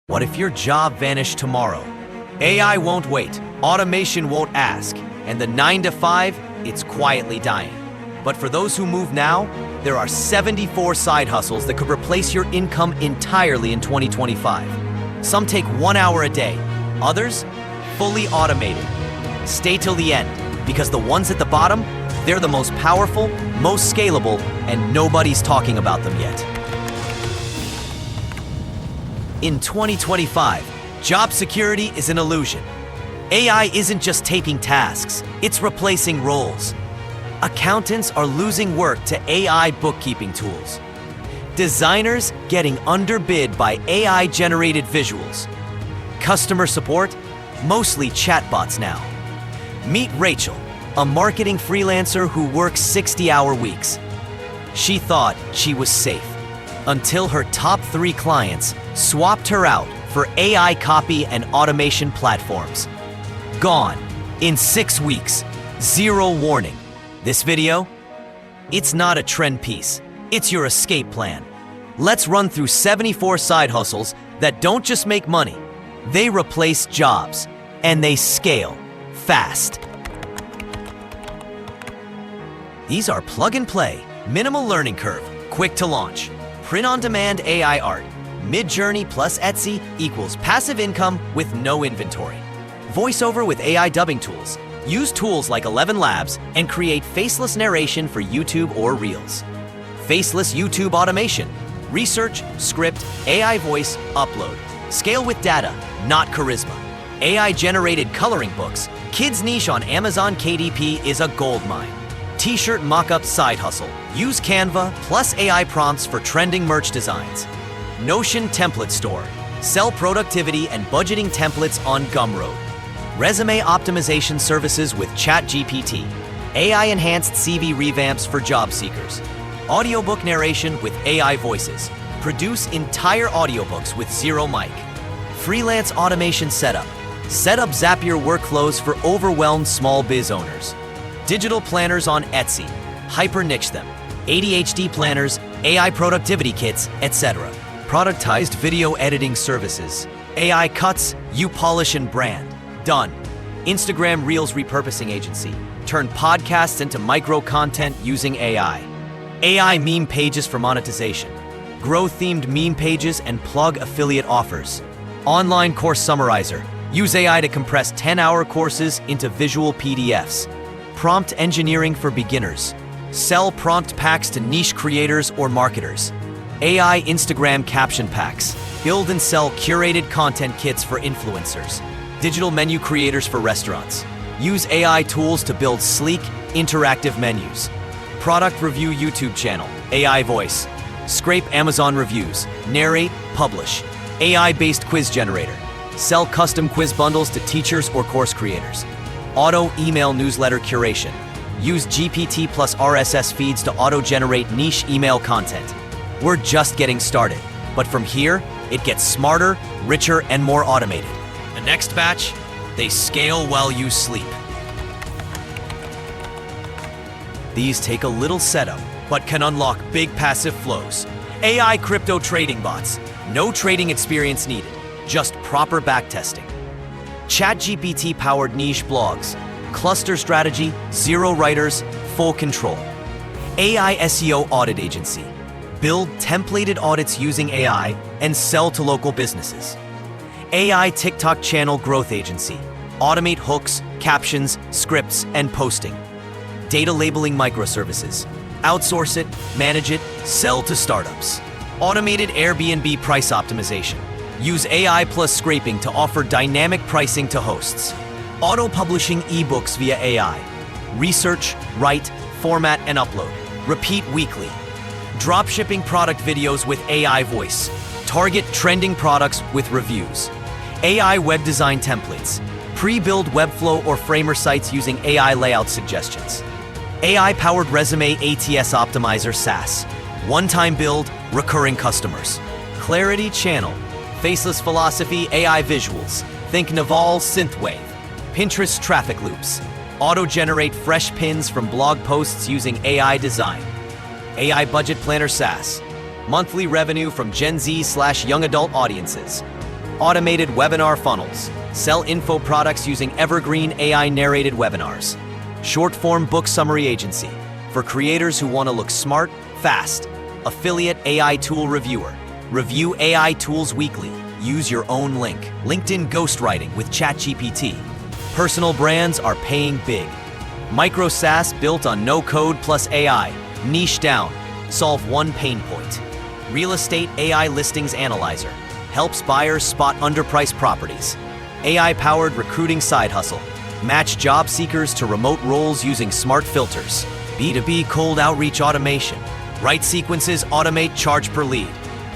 What if your job vanished tomorrow? AI won't wait, automation won't ask, and the 9 to 5, it's quietly dying. But for those who move now, there are 74 side hustles that could replace your income entirely in 2025. Some take 1 hour a day, others fully automated. Stay till the end, because the ones at the bottom, they're the most powerful, most scalable, and nobody's talking about them yet. In 2025, job security is an illusion. AI isn't just taking tasks, it's replacing roles. Accountants are losing work to AI bookkeeping tools. Designers getting underbid by AI-generated visuals. Customer support, mostly chatbots now. Meet Rachel, a marketing freelancer who works 60-hour weeks. She thought she was safe, until her top 3 clients swapped her out for AI copy and automation platforms. Gone in 6 weeks, 0 warning. This video? It's not a trend piece, it's your escape plan. Let's run through 74 side hustles that don't just make money, they replace jobs, and they scale fast. These are plug and play, minimal learning curve, quick to launch. Print-on-demand AI art, Mid-Journey plus Etsy equals passive income with no inventory. Voiceover with AI dubbing tools. Use tools like 11 Labs and create faceless narration for YouTube or Reels. Faceless YouTube automation. Research, script, AI voice, upload. Scale with data, not charisma. AI-generated coloring books. Kids' niche on Amazon KDP is a goldmine. T-shirt mock-up side hustle. Use Canva plus AI prompts for trending merch designs. Notion template store. Sell productivity and budgeting templates on Gumroad. Resume optimization services with ChatGPT. AI-enhanced CV revamps for job seekers. Audiobook narration with AI voices. Produce entire audiobooks with zero mic. Freelance automation setup. Set up Zapier workflows for overwhelmed small biz owners. Digital planners on Etsy. Hyper niche them. ADHD planners, AI productivity kits, etc. Productized video editing services. AI cuts, you polish and brand. Done. Instagram Reels repurposing agency. Turn podcasts into micro content using AI. AI meme pages for monetization. Grow themed meme pages and plug affiliate offers. Online course summarizer. Use AI to compress 10-hour courses into visual PDFs. Prompt engineering for beginners. Sell prompt packs to niche creators or marketers. AI Instagram caption packs. Build and sell curated content kits for influencers. Digital menu creators for restaurants. Use AI tools to build sleek, interactive menus. Product review YouTube channel. AI voice. Scrape Amazon reviews. Narrate, publish. AI-based quiz generator. Sell custom quiz bundles to teachers or course creators. Auto email newsletter curation. Use GPT plus RSS feeds to auto-generate niche email content. We're just getting started, but from here, it gets smarter, richer, and more automated. The next batch, they scale while you sleep. These take a little setup, but can unlock big passive flows. AI crypto trading bots. No trading experience needed, just proper backtesting. ChatGPT-powered niche blogs. Cluster strategy, 0 writers, full control. AI SEO audit agency. Build templated audits using AI and sell to local businesses. AI TikTok channel growth agency. Automate hooks, captions, scripts, and posting. Data labeling microservices. Outsource it, manage it, sell to startups. Automated Airbnb price optimization. Use AI plus scraping to offer dynamic pricing to hosts. Auto-publishing ebooks via AI. Research, write, format, and upload. Repeat weekly. Dropshipping product videos with AI voice. Target trending products with reviews. AI web design templates. Pre-build Webflow or Framer sites using AI layout suggestions. AI-powered resume ATS optimizer SaaS. One-time build, recurring customers. Clarity channel. Faceless philosophy, AI visuals. Think Naval Synthwave. Pinterest traffic loops. Auto-generate fresh pins from blog posts using AI design. AI budget planner SaaS. Monthly revenue from Gen Z/young adult audiences. Automated webinar funnels. Sell info products using evergreen AI-narrated webinars. Short-form book summary agency. For creators who want to look smart, fast. Affiliate AI tool reviewer. Review AI tools weekly. Use your own link. LinkedIn ghostwriting with ChatGPT. Personal brands are paying big. Micro SaaS built on no code plus AI. Niche down. Solve one pain point. Real estate AI listings analyzer. Helps buyers spot underpriced properties. AI-powered recruiting side hustle. Match job seekers to remote roles using smart filters. B2B cold outreach automation. Write sequences, automate, charge per lead.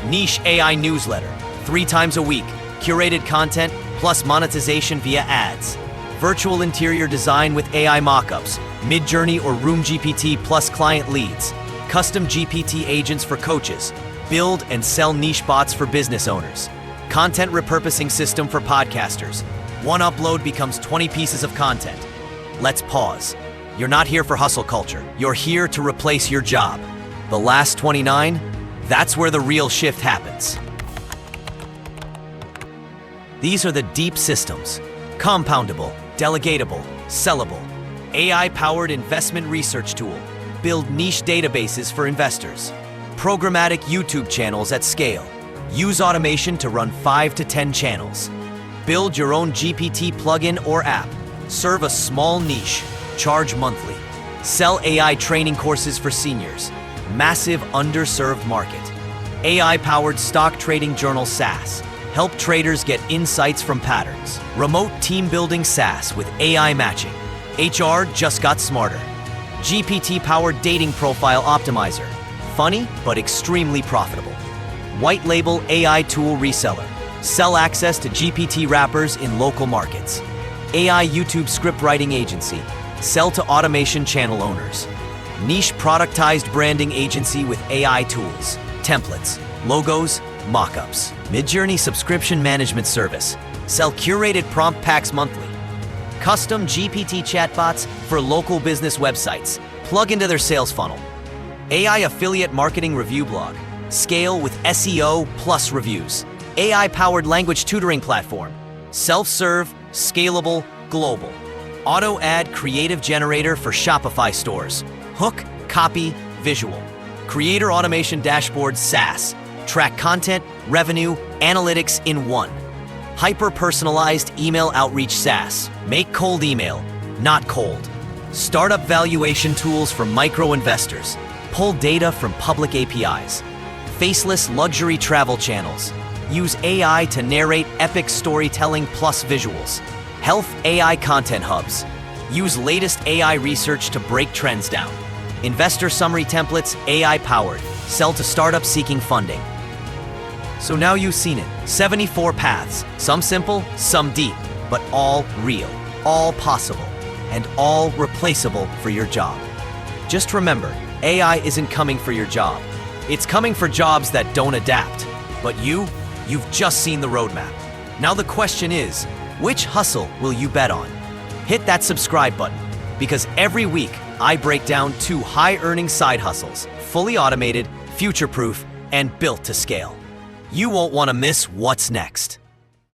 Niche AI newsletter. 3 times a week. Curated content plus monetization via ads. Virtual interior design with AI mockups. Midjourney or Room GPT plus client leads. Custom GPT agents for coaches. Build and sell niche bots for business owners. Content repurposing system for podcasters. One upload becomes 20 pieces of content. Let's pause. You're not here for hustle culture. You're here to replace your job. The last 29, that's where the real shift happens. These are the deep systems. Compoundable, delegatable, sellable. AI-powered investment research tool. Build niche databases for investors. Programmatic YouTube channels at scale. Use automation to run 5 to 10 channels. Build your own GPT plugin or app. Serve a small niche. Charge monthly. Sell AI training courses for seniors. Massive underserved market. AI-powered stock trading journal SaaS. Help traders get insights from patterns. Remote team building SaaS with AI matching. HR just got smarter. GPT-powered dating profile optimizer. Funny, but extremely profitable. White label AI tool reseller. Sell access to GPT wrappers in local markets. AI YouTube script writing agency. Sell to automation channel owners. Niche productized branding agency with AI tools. Templates, logos, mockups. Midjourney subscription management service. Sell curated prompt packs monthly. Custom GPT chatbots for local business websites. Plug into their sales funnel. AI affiliate marketing review blog. Scale with SEO plus reviews. AI-powered language tutoring platform. Self-serve, scalable, global. Auto ad creative generator for Shopify stores. Hook, copy, visual. Creator automation dashboard SaaS. Track content, revenue, analytics in one. Hyper-personalized email outreach SaaS. Make cold email, not cold. Startup valuation tools for micro investors. Pull data from public APIs. Faceless luxury travel channels. Use AI to narrate epic storytelling plus visuals. Health AI content hubs. Use latest AI research to break trends down. Investor summary templates, AI-powered. Sell to startups seeking funding. So now you've seen it. 74 paths. Some simple, some deep, but all real, all possible, and all replaceable for your job. Just remember, AI isn't coming for your job. It's coming for jobs that don't adapt. But you've just seen the roadmap. Now the question is, which hustle will you bet on? Hit that subscribe button, because every week I break down 2 high-earning side hustles, fully automated, future-proof, and built to scale. You won't want to miss what's next.